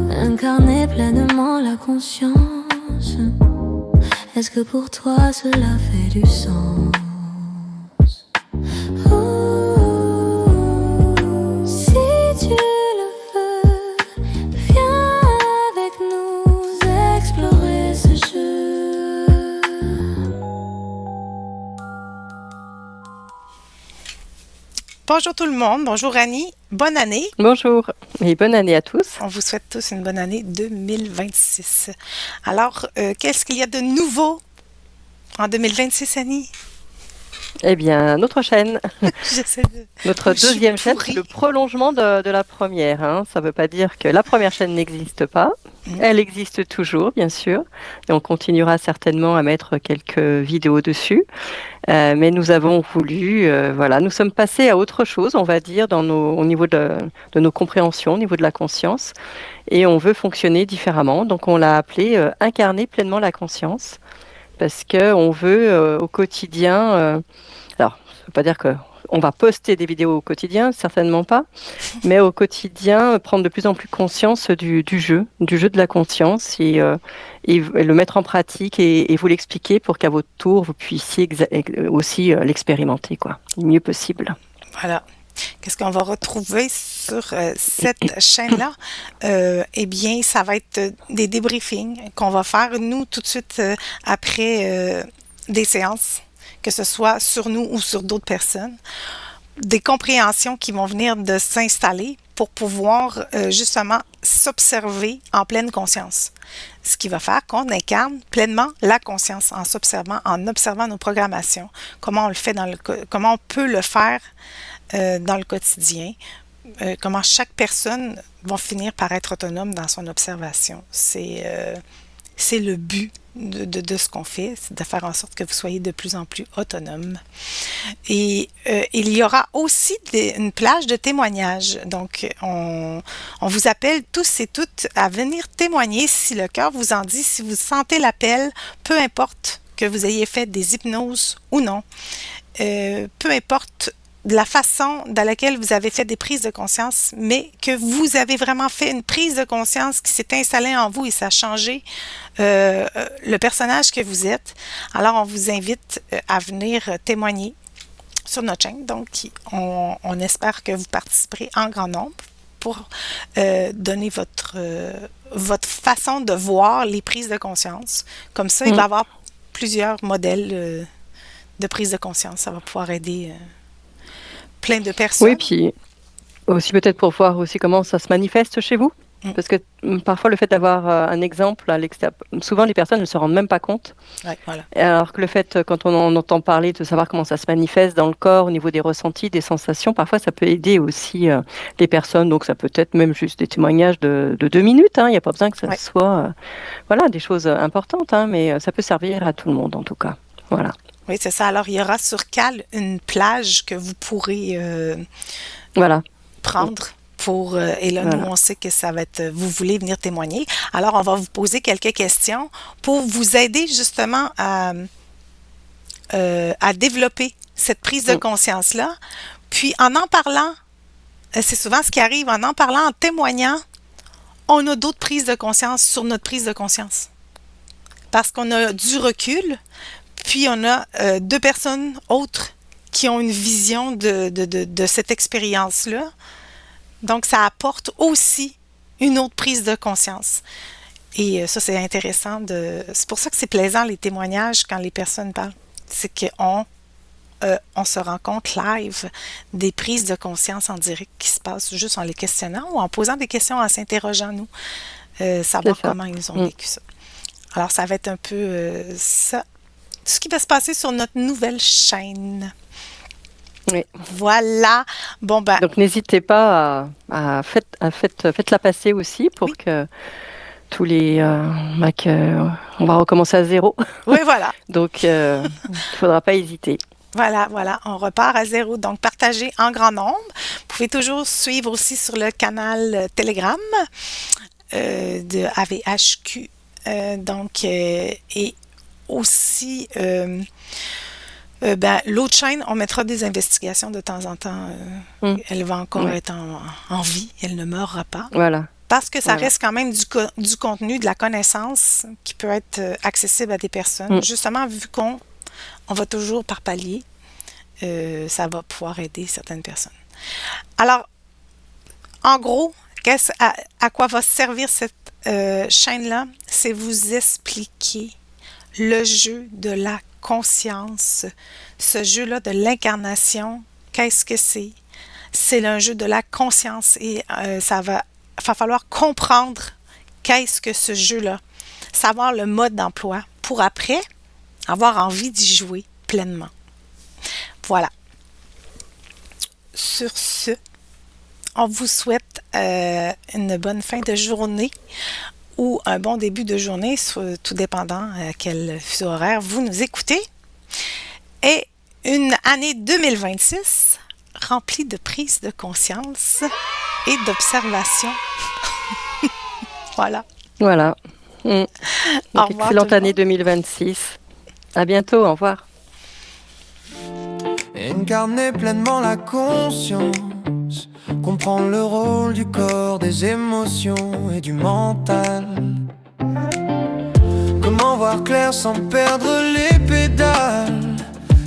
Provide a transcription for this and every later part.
Incarner pleinement la conscience. Est-ce que pour toi cela fait du sens? Si tu le veux, viens avec nous explorer ce jeu. Bonjour tout le monde, bonjour Annie, bonne année. Bonjour et bonne année à tous. On vous souhaite tous une bonne année 2026. Alors, qu'est-ce qu'il y a de nouveau en 2026, Annie? Eh bien, notre chaîne, J'essaie de... notre Je suis deuxième chaîne, pourrie. c'est le prolongement de la première. Hein. Ça ne veut pas dire que la première chaîne n'existe pas. Elle existe toujours, bien sûr, et on continuera certainement à mettre quelques vidéos dessus. Mais nous avons voulu, voilà, nous sommes passés à autre chose, on va dire, au niveau de nos compréhensions, au niveau de la conscience, et on veut fonctionner différemment. Donc, on l'a appelé incarner pleinement la conscience, parce que on veut au quotidien. Alors, ça ne veut pas dire que on va poster des vidéos au quotidien, certainement pas, mais au quotidien, prendre de plus en plus conscience du jeu de la conscience et le mettre en pratique et vous l'expliquer pour qu'à votre tour, vous puissiez aussi l'expérimenter, quoi, le mieux possible. Voilà. Qu'est-ce qu'on va retrouver sur cette chaîne-là? Eh bien, ça va être des débriefings qu'on va faire, nous, tout de suite après des séances, que ce soit sur nous ou sur d'autres personnes. Des compréhensions qui vont venir de s'installer pour pouvoir justement s'observer en pleine conscience. Ce qui va faire qu'on incarne pleinement la conscience en s'observant, en observant nos programmations, comment on le fait comment on peut le faire dans le quotidien, comment chaque personne va finir par être autonome dans son observation. C'est le but de ce qu'on fait, c'est de faire en sorte que vous soyez de plus en plus autonome. Et il y aura aussi une plage de témoignages. Donc, on vous appelle tous et toutes à venir témoigner si le cœur vous en dit, si vous sentez l'appel, peu importe que vous ayez fait des hypnoses ou non, peu importe de la façon dans laquelle vous avez fait des prises de conscience, mais que vous avez vraiment fait une prise de conscience qui s'est installée en vous et ça a changé le personnage que vous êtes. Alors, on vous invite à venir témoigner sur notre chaîne. Donc, on espère que vous participerez en grand nombre pour donner votre façon de voir les prises de conscience. Comme ça, il va y avoir plusieurs modèles de prise de conscience. Ça va pouvoir aider plein de personnes. Oui, puis aussi peut-être pour voir aussi comment ça se manifeste chez vous. Parce que parfois, le fait d'avoir un exemple à l'extérieur, souvent les personnes ne se rendent même pas compte. Ouais, voilà. Alors que le fait, quand on en entend parler, de savoir comment ça se manifeste dans le corps, au niveau des ressentis, des sensations, parfois ça peut aider aussi les personnes. Donc ça peut être même juste des témoignages de 2 minutes. Il n'y a pas besoin que ça soit voilà, des choses importantes, mais ça peut servir à tout le monde en tout cas. Voilà. Oui, c'est ça. Alors, il y aura sur Cal une plage que vous pourrez prendre pour... et là, nous, on sait que ça va être... Vous voulez venir témoigner. Alors, on va vous poser quelques questions pour vous aider justement à développer cette prise de conscience-là. Puis, en parlant, c'est souvent ce qui arrive, en parlant, en témoignant, on a d'autres prises de conscience sur notre prise de conscience. Parce qu'on a du recul, puis on a 2 personnes autres qui ont une vision de cette expérience-là. Donc, ça apporte aussi une autre prise de conscience. Et ça, c'est intéressant. C'est pour ça que c'est plaisant, les témoignages, quand les personnes parlent. C'est qu'on se rend compte live des prises de conscience en direct qui se passent juste en les questionnant ou en posant des questions, en s'interrogeant, nous, savoir comment ils ont vécu ça. Alors, ça va être un peu ça. Ce qui va se passer sur notre nouvelle chaîne. Oui. Voilà. Bon, ben. Donc, n'hésitez pas faites-la passer aussi pour que tous les... on va recommencer à zéro. Oui, voilà. Donc, il ne faudra pas hésiter. Voilà, on repart à zéro. Donc, partagez en grand nombre. Vous pouvez toujours suivre aussi sur le canal Telegram de AVHQ. Et aussi L'autre chaîne, on mettra des investigations de temps en temps. Elle va encore Ouais. être en vie, elle ne meurra pas. Voilà. Parce que ça Voilà. reste quand même du contenu, de la connaissance qui peut être accessible à des personnes. Mm. Justement, vu qu'on va toujours par palier, ça va pouvoir aider certaines personnes. Alors, en gros, à quoi va servir cette chaîne-là? C'est vous expliquer le jeu de la conscience, ce jeu-là de l'incarnation. Qu'est-ce que c'est? C'est un jeu de la conscience et va falloir comprendre qu'est-ce que ce jeu-là, savoir le mode d'emploi pour après avoir envie d'y jouer pleinement. Voilà. Sur ce, on vous souhaite une bonne fin de journée ou un bon début de journée, tout dépendant à quel fuseau horaire vous nous écoutez. Et une année 2026 remplie de prise de conscience et d'observation. Voilà. Voilà. Au Donc, revoir excellente tout le année monde. 2026. À bientôt. Au revoir. Incarner pleinement la conscience, comprendre le rôle du corps, des émotions et du mental. Comment voir clair sans perdre les pédales?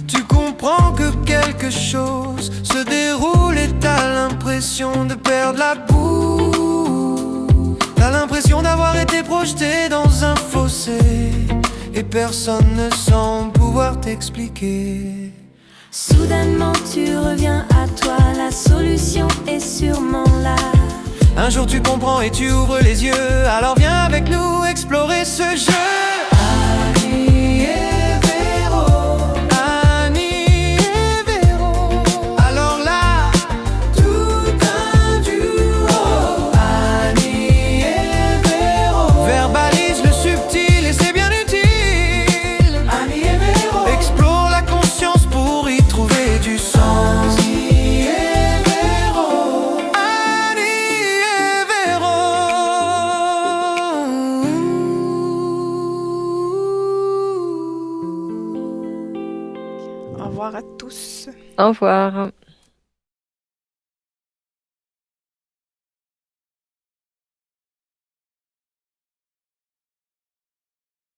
Tu comprends que quelque chose se déroule et t'as l'impression de perdre la boue. T'as l'impression d'avoir été projeté dans un fossé et personne ne semble pouvoir t'expliquer. Soudainement tu reviens à toi, la solution est sûrement là. Un jour tu comprends et tu ouvres les yeux, alors viens avec nous explorer ce jeu. Annie et Véro, Annie et Véro. Alors là, tout un duo. Annie et Véro verbalise le subtil et c'est bien utile. Annie et Véro explore la conscience pour y trouver du sens. Annie et Véro, Annie et Véro. Au revoir à tous. Au revoir.